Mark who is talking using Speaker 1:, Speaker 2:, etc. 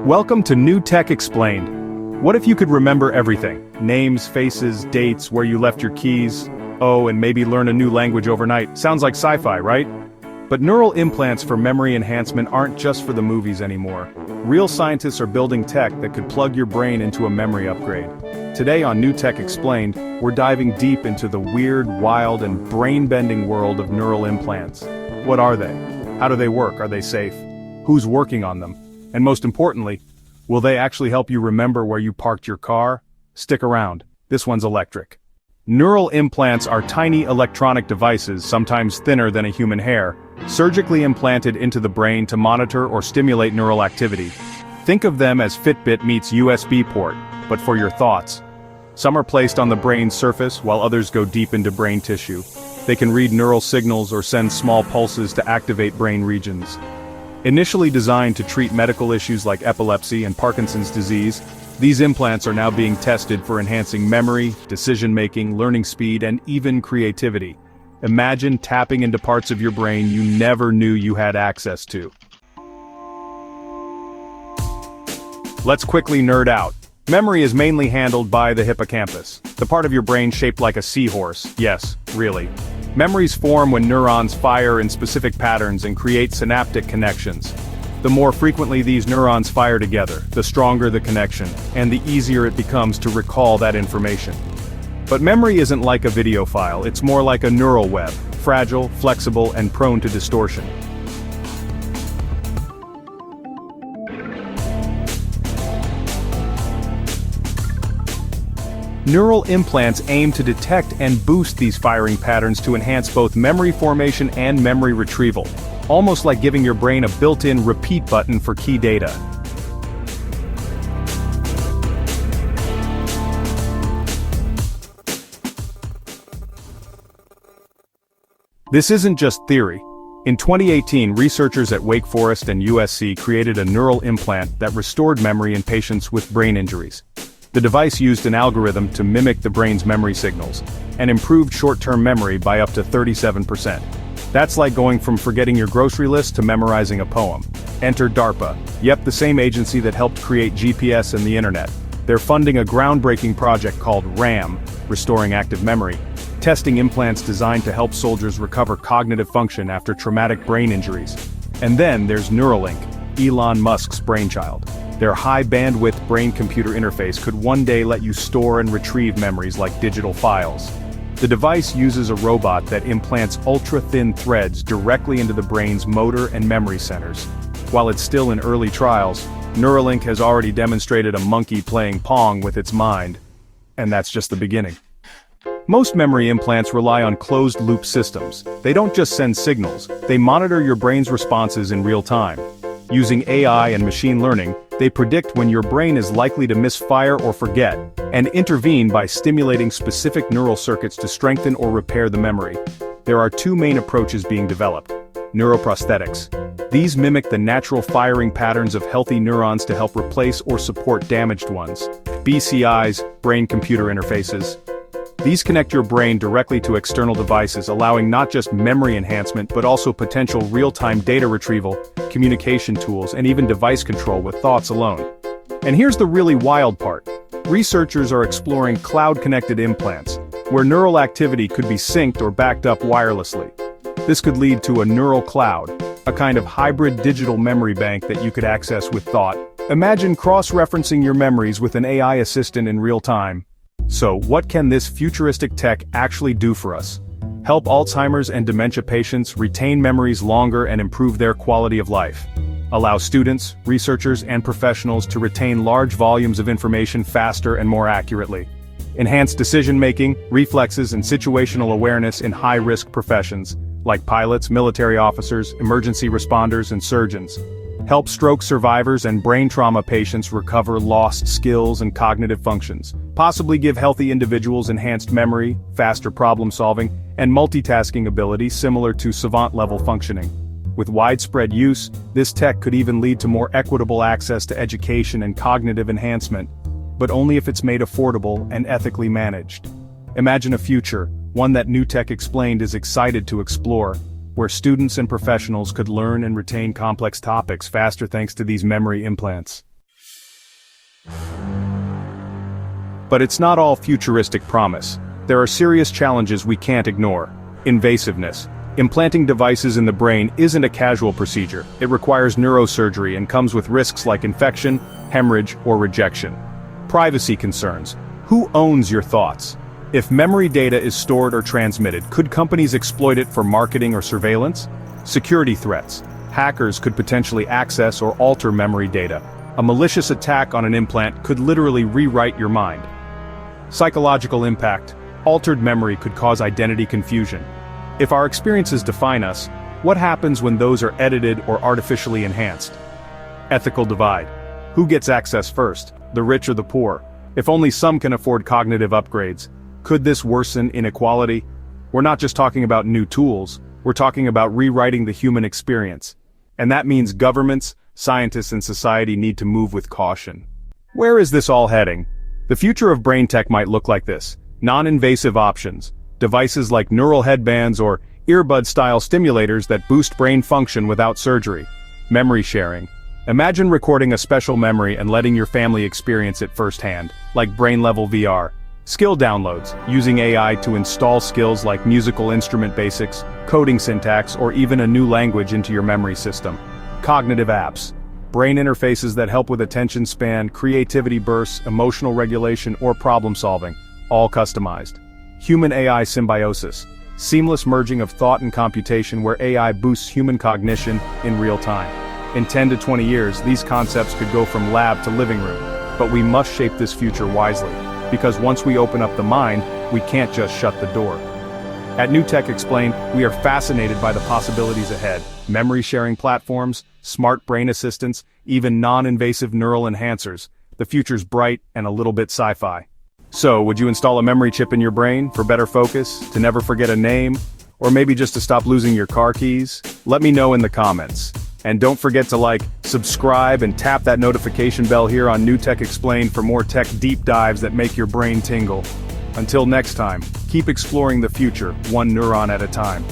Speaker 1: Welcome to New Tech Explained. What if you could remember everything? Names, faces, dates, where you left your keys, and maybe learn a new language overnight. Sounds like sci-fi, right? But neural implants for memory enhancement aren't just for the movies anymore. Real scientists are building tech that could plug your brain into a memory upgrade. Today on New Tech Explained, we're diving deep into the weird, wild, and brain-bending world of neural implants. What are they? How do they work? Are they safe? Who's working on them? And most importantly, will they actually help you remember where you parked your car? Stick around. This one's electric. Neural implants are tiny electronic devices, sometimes thinner than a human hair, surgically implanted into the brain to monitor or stimulate neural activity. Think of them as Fitbit meets USB port, but for your thoughts. Some are placed on the brain's surface, while others go deep into brain tissue. They can read neural signals or send small pulses to activate brain regions. Initially designed to treat medical issues like epilepsy and Parkinson's disease, these implants are now being tested for enhancing memory, decision-making, learning speed, and even creativity. Imagine tapping into parts of your brain you never knew you had access to. Let's quickly nerd out. Memory is mainly handled by the hippocampus, the part of your brain shaped like a seahorse. Yes, really. Memories form when neurons fire in specific patterns and create synaptic connections. The more frequently these neurons fire together, the stronger the connection, and the easier it becomes to recall that information. But memory isn't like a video file, it's more like a neural web, fragile, flexible, and prone to distortion. Neural implants aim to detect and boost these firing patterns to enhance both memory formation and memory retrieval, almost like giving your brain a built-in repeat button for key data. This isn't just theory. In 2018, researchers at Wake Forest and USC created a neural implant that restored memory in patients with brain injuries. The device used an algorithm to mimic the brain's memory signals, and improved short-term memory by up to 37%. That's like going from forgetting your grocery list to memorizing a poem. Enter DARPA. Yep, the same agency that helped create GPS and the internet. They're funding a groundbreaking project called RAM, Restoring Active Memory, testing implants designed to help soldiers recover cognitive function after traumatic brain injuries. And then there's Neuralink, Elon Musk's brainchild. Their high-bandwidth brain-computer interface could one day let you store and retrieve memories like digital files. The device uses a robot that implants ultra-thin threads directly into the brain's motor and memory centers. While it's still in early trials, Neuralink has already demonstrated a monkey playing Pong with its mind. And that's just the beginning. Most memory implants rely on closed-loop systems. They don't just send signals, they monitor your brain's responses in real time. Using AI and machine learning, they predict when your brain is likely to misfire or forget, and intervene by stimulating specific neural circuits to strengthen or repair the memory. There are two main approaches being developed. Neuroprosthetics. These mimic the natural firing patterns of healthy neurons to help replace or support damaged ones. BCIs, brain-computer interfaces. These connect your brain directly to external devices, allowing not just memory enhancement but also potential real-time data retrieval, communication tools, and even device control with thoughts alone. And here's the really wild part. Researchers are exploring cloud-connected implants, where neural activity could be synced or backed up wirelessly. This could lead to a neural cloud, a kind of hybrid digital memory bank that you could access with thought. Imagine cross-referencing your memories with an AI assistant in real time. So, what can this futuristic tech actually do for us? Help Alzheimer's and dementia patients retain memories longer and improve their quality of life. Allow students, researchers, and professionals to retain large volumes of information faster and more accurately. Enhance decision-making, reflexes, and situational awareness in high-risk professions, like pilots, military officers, emergency responders, and surgeons. Help stroke survivors and brain trauma patients recover lost skills and cognitive functions. Possibly give healthy individuals enhanced memory, faster problem-solving, and multitasking abilities similar to savant-level functioning. With widespread use, this tech could even lead to more equitable access to education and cognitive enhancement, but only if it's made affordable and ethically managed. Imagine a future, one that New Tech Explained is excited to explore. where students and professionals could learn and retain complex topics faster thanks to these memory implants. But it's not all futuristic promise. There are serious challenges we can't ignore. Invasiveness. Implanting devices in the brain isn't a casual procedure. It requires neurosurgery and comes with risks like infection, hemorrhage, or rejection. Privacy concerns. Who owns your thoughts? If memory data is stored or transmitted, could companies exploit it for marketing or surveillance? Security threats. Hackers could potentially access or alter memory data. A malicious attack on an implant could literally rewrite your mind. Psychological impact. Altered memory could cause identity confusion. If our experiences define us, what happens when those are edited or artificially enhanced? Ethical divide. Who gets access first, the rich or the poor? If only some can afford cognitive upgrades, could this worsen inequality? We're not just talking about new tools, we're talking about rewriting the human experience. And that means governments, scientists, and society need to move with caution. Where is this all heading? The future of brain tech might look like this: non-invasive options, devices like neural headbands or earbud-style stimulators that boost brain function without surgery. Memory sharing. Imagine recording a special memory and letting your family experience it firsthand, like brain-level VR. Skill downloads, using AI to install skills like musical instrument basics, coding syntax, or even a new language into your memory system. Cognitive apps. Brain interfaces that help with attention span, creativity bursts, emotional regulation, or problem solving, all customized. Human-AI symbiosis. Seamless merging of thought and computation where AI boosts human cognition in real time. In 10 to 20 years, these concepts could go from lab to living room. But we must shape this future wisely. Because once we open up the mind, we can't just shut the door. At New Tech Explained, we are fascinated by the possibilities ahead. Memory sharing platforms, smart brain assistants, even non-invasive neural enhancers. The future's bright and a little bit sci-fi. So, would you install a memory chip in your brain for better focus, to never forget a name, or maybe just to stop losing your car keys? Let me know in the comments. And don't forget to like, subscribe, and tap that notification bell here on New Tech Explained for more tech deep dives that make your brain tingle. Until next time, keep exploring the future, one neuron at a time.